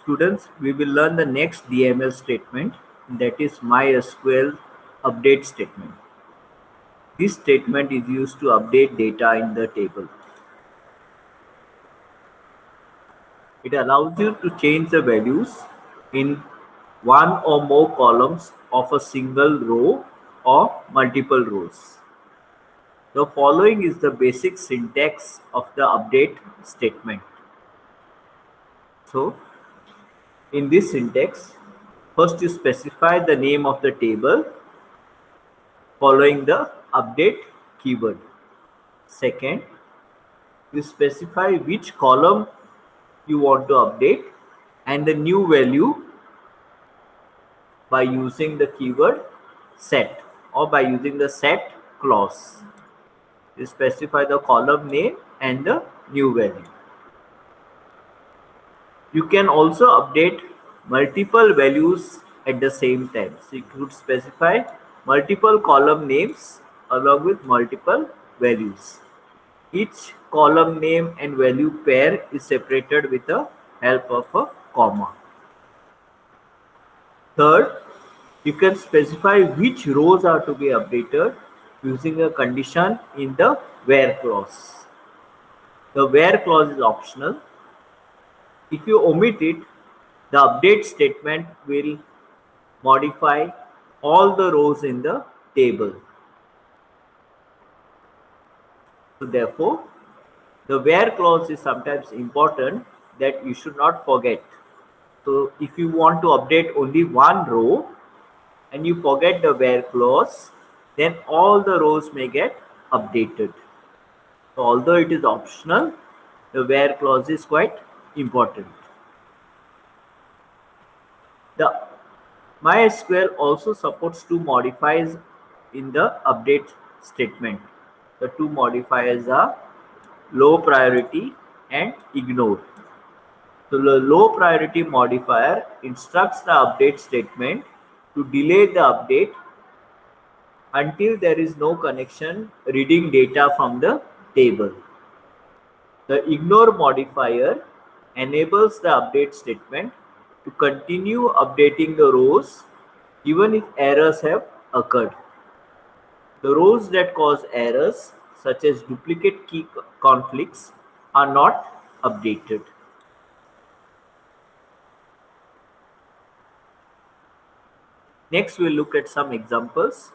Students, we will learn the next DML statement, that is MySQL update statement. This statement is used to update data in the table. It allows you to change the values in one or more columns of a single row or multiple rows. The following is the basic syntax of the update statement. So, in this syntax, first you specify the name of the table following the update keyword. Second, you specify which column you want to update and the new value by using the keyword set or by using the set clause. You specify the column name and the new value. You can also update multiple values at the same time. So you could specify multiple column names along with multiple values. Each column name and value pair is separated with the help of a comma. Third, you can specify which rows are to be updated using a condition in the where clause. The where clause is optional. If you omit it, the update statement will modify all the rows in the table. So therefore, the where clause is sometimes important that you should not forget. So if you want to update only one row and you forget the where clause, then all the rows may get updated. So although it is optional, the where clause is quite important. The MySQL also supports two modifiers in the update statement. The two modifiers are low priority and ignore. So the low priority modifier instructs the update statement to delay the update until there is no connection reading data from the table. The ignore modifier enables the update statement to continue updating the rows even if errors have occurred. The rows that cause errors, such as duplicate key conflicts, are not updated. Next, we'll look at some examples.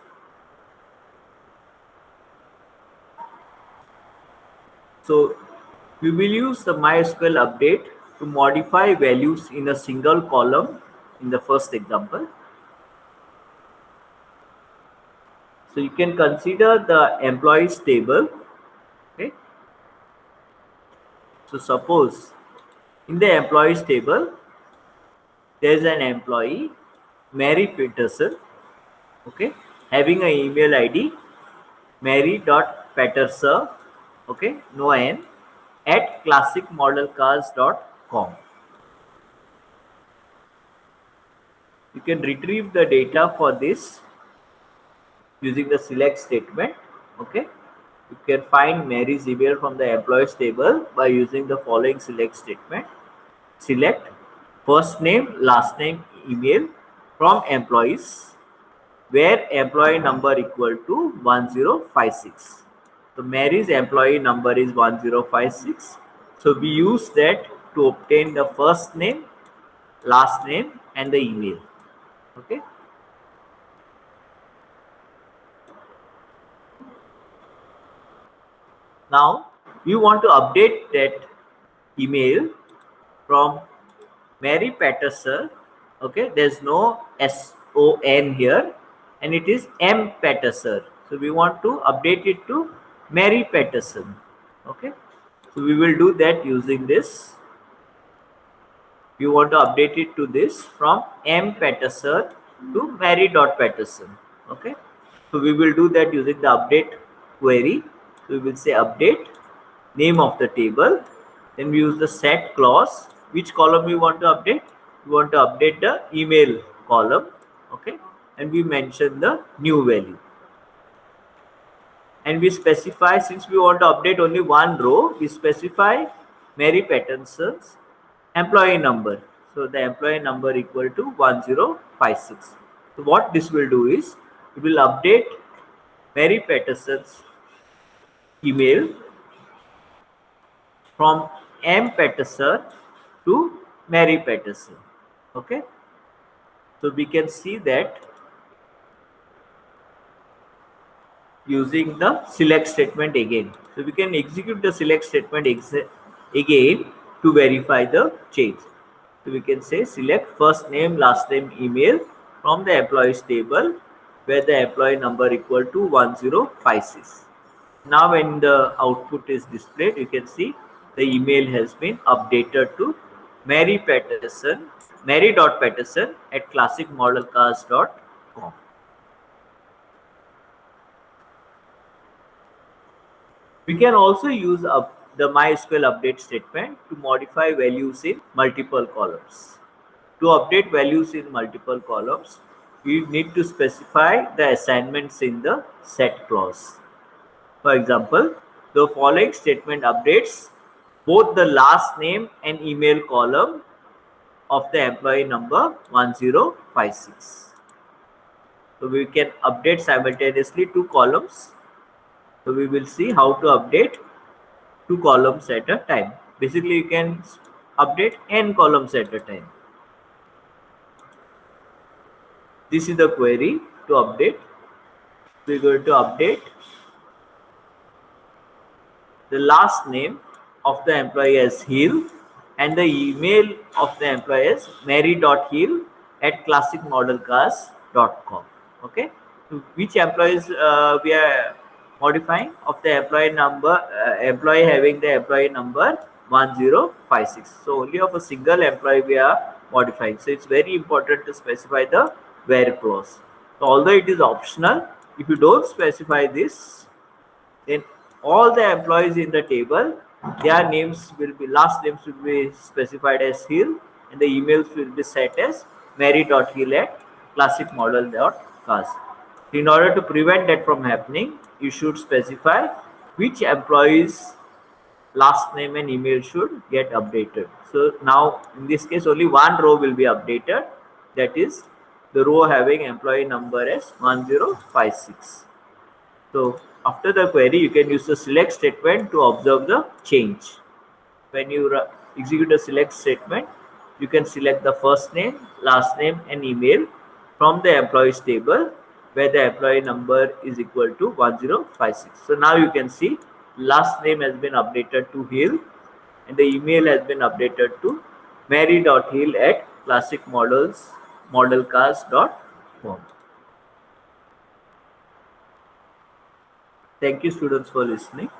So, we will use the MySQL update to modify values in a single column in the first example. So, you can consider the employees table. Okay. So, suppose in the employees table, there is an employee, Mary Peterson, okay, having an email ID mary.peterson, okay, no n, at classicmodelcars.com. You can retrieve the data for this using the select statement. Okay, you can find Mary's email from the employees table by using the following select statement. Select first name, last name, email from employees where employee number equal to 1056. So Mary's employee number is 1056. So we use that to obtain the first name, last name and the email. Okay. Now we want to update that email from Mary Patterson. Okay, there's no SON here and it is M Patterson. So we want to update it to Mary Patterson. Okay, so we will do that using this. We want to update it to this from M Patterson to Mary.Patterson. Okay, so we will do that using the update query. So we will say update name of the table, then we use the set clause. Which column we want to update? We want to update the email column. Okay, and we mention the new value. And we specify, since we want to update only one row, we specify Mary Patterson's employee number. So the employee number equal to 1056. So what this will do is, it will update Mary Patterson's email from M Patterson to Mary Patterson. Okay. So we can see that using the select statement again. So we can execute the select statement again to verify the change. So we can say select first name, last name, email from the employees table where the employee number equal to 1056. Now when the output is displayed, you can see the email has been updated to Mary Patterson, Mary.Patterson at classicmodelcars.com. We can also use the MySQL update statement to modify values in multiple columns. To update values in multiple columns, we need to specify the assignments in the set clause. For example, the following statement updates both the last name and email column of the employee number 1056. So we can update simultaneously two columns. So we will see how to update two columns at a time. Basically, you can update n columns at a time. This is the query to update. We are going to update the last name of the employee as Hill and the email of the employee as mary.hill at classicmodelcars.com. Okay. So which employees we are modifying? Of the employee number, employee having the employee number 1056. So only of a single employee we are modifying. So it's very important to specify the where clause. So although it is optional, if you don't specify this, then all the employees in the table, their names will be, last names will be specified as Hill and the emails will be set as mary.hill at classicmodel.cars. In order to prevent that from happening, you should specify which employees last name and email should get updated. So now in this case only one row will be updated, that is the row having employee number as 1056. So after the query, you can use the select statement to observe the change. When you execute a select statement, you can select the first name, last name and email from the employees table where the employee number is equal to 1056. So now you can see last name has been updated to Hill and the email has been updated to mary.hill at classicmodelcars.com. Thank you students for listening.